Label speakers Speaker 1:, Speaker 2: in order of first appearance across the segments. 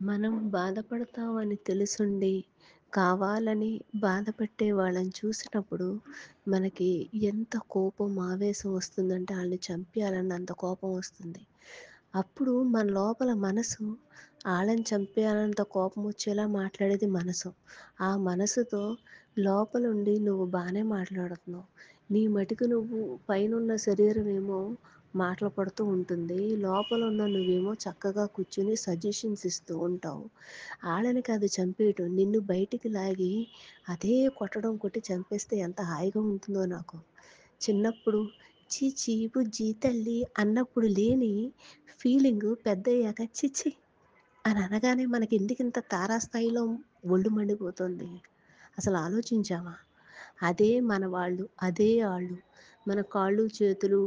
Speaker 1: మనం బాధపడతామని తెలుసుండి, కావాలని బాధ పెట్టే వాళ్ళని చూసినప్పుడు, మనకి ఎంత కోపం, ఆవేశం వస్తుందంటే ఆళ్ళని చంపేయాలన్నంత కోపం వస్తుంది. అప్పుడు మన లోపల మనసు ఆళ్ళని చంపేయాలన్నంత కోపం వచ్చేలా మాట్లాడేది మనసు. ఆ మనసుతో లోపలుండి నువ్వు బానే మాట్లాడుతున్నావు. నీ మటికు నువ్వు పైనున్న శరీరమేమో మాటలు పడుతూ ఉంటుంది. లోపలున్న నువ్వేమో చక్కగా కూర్చొని సజెషన్స్ ఇస్తూ ఉంటావు. ఆళ్ళని కాదు చంపేయటం, నిన్ను బయటికి లాగి అదే కొట్టడం కొట్టి చంపేస్తే ఎంత హాయిగా ఉంటుందో నాకు. చిన్నప్పుడు ఛీ! ఛీ! బుజ్జి తల్లి అన్నప్పుడు లేని ఫీలింగు పెద్దయ్యాక ఛీ! ఛీ! అని అనగానే మనకెందుకింత తారాస్థాయిలో ఒళ్ళు మండిపోతుంది? అసలు ఆలోచించామా? అదే మన వాళ్ళు, అదే ఆళ్ళు. మన కాళ్ళు, చేతులు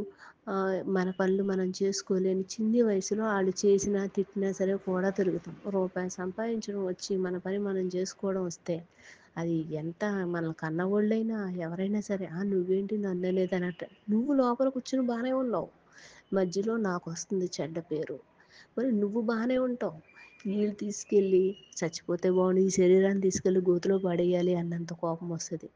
Speaker 1: మన పనులు మనం చేసుకోలేని చిన్ని వయసులో ఆళ్ళు చేసినా, తిట్టినా సరే కూడా తిరుగుతాం. రూపాయి సంపాదించడం వచ్చి మన పని మనం చేసుకోవడం వస్తే, అది ఎంత మనల్ని కన్నవోళ్ళైనా ఎవరైనా సరే, నువ్వేంటి నన్ననేదనట నువ్వు లోపల కూర్చొని బానే ఉన్నావు. మధ్యలో నాకొస్తుంది చెడ్డ పేరు. మరి నువ్వు బానే ఉంటావు. ఈళ్ళు తీసుకెళ్ళి చచ్చిపోతే బావుండు, ఈ శరీరాన్ని తీసుకెళ్ళి గోతిలో పడేయాలి అన్నంత కోపమొస్తది.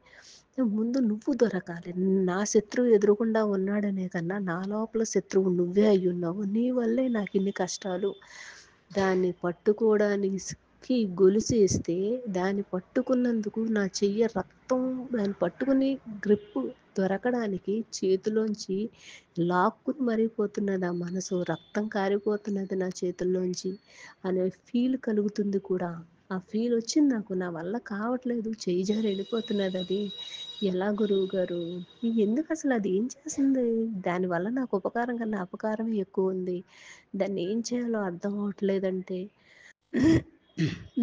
Speaker 1: ముందు నువ్వు దొరకాలి. నా శత్రువు ఎదురుగుండా ఉన్నాడనే కన్నా, నా లోపల శత్రువు నువ్వే అయ్యున్నావు. నీ వల్లే నాకిన్ని కష్టాలు. దాన్ని పట్టుకోవడానికి గొలుసేస్తే, దాన్ని పట్టుకున్నందుకు నా చెయ్య రక్తం దాన్ని పట్టుకుని గ్రిప్పు దొరకడానికి చేతిలోంచి లాక్కుని మరీ పోతున్నది ఆ మనసు. రక్తం కారిపోతున్నది నా చేతుల్లోంచి అనే ఫీల్ కలుగుతుంది కూడా. ఆ ఫీల్ వచ్చింది నాకు. నా వల్ల కావట్లేదు. చెయ్యి జారి వెళ్ళిపోతున్నదది. ఎలా గురువుగారు? ఎందుకసలు అది ఏం చేసింది? దానివల్ల నాకు ఉపకారం కన్నా అపకారమే ఎక్కువుంది. దాన్ని ఏం చేయాలో అర్థం అవ్వట్లేదంటే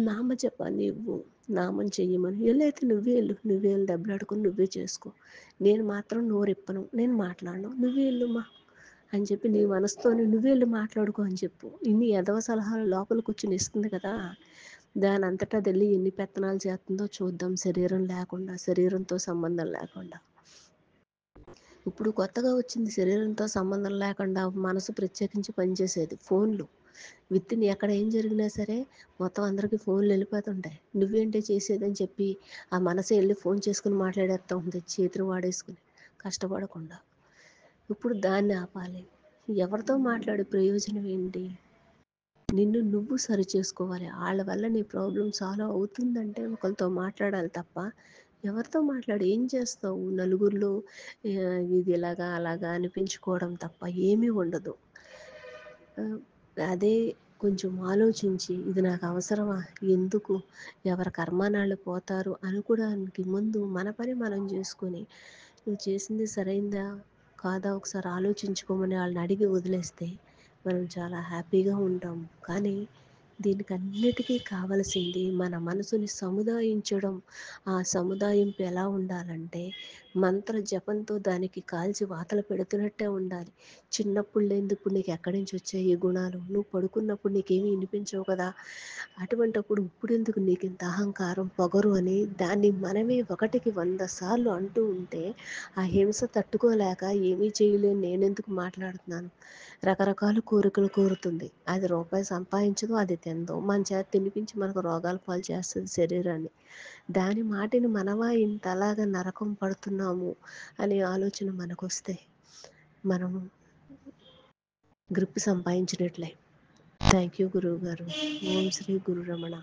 Speaker 1: నామజపాన్ని ఇవ్వు. నామం చెయ్యమని. ఎళ్ళైతే నువ్వే ఎళ్ళు. నువ్వే ఎళ్లి దెబ్బలాడుకొని నువ్వే చేసుకో. నేను మాత్రం నోరిప్పను. నేను మాట్లాడను. నువ్వే ఎళ్ళుమా అని చెప్పి నీ మనసుతోని నువ్వే ఎళ్లి మాట్లాడుకో అని చెప్పు. ఇన్ని ఎదవ సలహాలు లోపల కూర్చొని ఇస్తుంది కదా! దానంతట అదెళ్ళి ఎన్ని పెత్తనాలు చేత్తందో చూద్దాం శరీరం లేకుండా, శరీరంతో సంబంధం లేకుండా. ఇప్పుడు కొత్తగా వచ్చింది శరీరంతో సంబంధం లేకుండా మనసు ప్రత్యేకించి పనిచేసేది ఫోన్లు. వితిన్ ఎక్కడ ఏం జరిగినా సరే మొత్తం అందరికి ఫోన్లు వెళ్ళిపోతుంటాయి. నువ్వేంటే చేసేదని చెప్పి ఆ మనసే వెళ్ళి ఫోన్ చేసుకుని మాట్లాడేస్తూ ఉంది చేతులు వాడేసుకుని కష్టపడకుండా. ఇప్పుడు దాన్ని ఆపాలి. ఎవరితో మాట్లాడే ప్రయోజనం ఏంటి? నిన్ను నువ్వు సరిచేసుకోవాలి. ఆళ్ళ వల్ల నీ ప్రాబ్లమ్ సాల్వ్ అవుతుందంటే ఒకళ్ళతో మాట్లాడాలి తప్ప, ఎవరితో మాట్లాడి ఏం చేస్తావు? నలుగురిలో ఇది ఇలాగా, అలాగా అనిపించుకోవడం తప్ప ఏమీ ఉండదు. ఆహ్, అదే కొంచెం ఆలోచించి ఇది నాకు అవసరమా? ఎందుకు? ఎవరి కర్మానాళ్ళు పోతారు అనుకోడానికి ముందు మన పని మనం జేసుకొని, నువ్వు చేసింది సరైందా? కాదా? ఒకసారి ఆలోచించుకోమని ఆళ్ళని అడిగి వదిలేస్తే మనం చాలా హ్యాపీగా ఉంటాం. కానీ దీనికన్నిటికీ కావలసింది మన మనసుని సముదాయించడం. ఆ సముదాయింపు ఎలా ఉండాలంటే మంత్ర జపంతో దానికి కాల్చి వాతలు పెడుతున్నట్టే ఉండాలి. చిన్నప్పుడు లేనిది ఇప్పుడు నీకు ఎక్కడి నుంచి వచ్చాయి ఈ గుణాలు? నువ్వు పడుకున్నప్పుడు నీకేమీ వినిపించవు కదా! అటువంటప్పుడు ఇప్పుడెందుకు నీకింత అహంకారం, పొగరు అని దాన్ని మనమే ఒకటికి 100 సార్లు అంటూ ఉంటే, ఆ హింస తట్టుకోలేక ఏమీ చేయలేని నేనెందుకు మాట్లాడుతున్నాను? రకరకాల కోరికలు కోరుతుంది. అది రూపాయి సంపాదించదు, అది తినదు. మన చేత తినిపించి మనకు రోగాల పాలు చేస్తది శరీరాన్ని. దాని మాటిని మనమా ఇంతలాగా నరకం పడుతున్నాము అనే ఆలోచన మనకొస్తే, మనం గ్రిప్ సంపాదించినట్లే. థ్యాంక్ యూ గురువుగారు. ఓం శ్రీ గురు రమణ.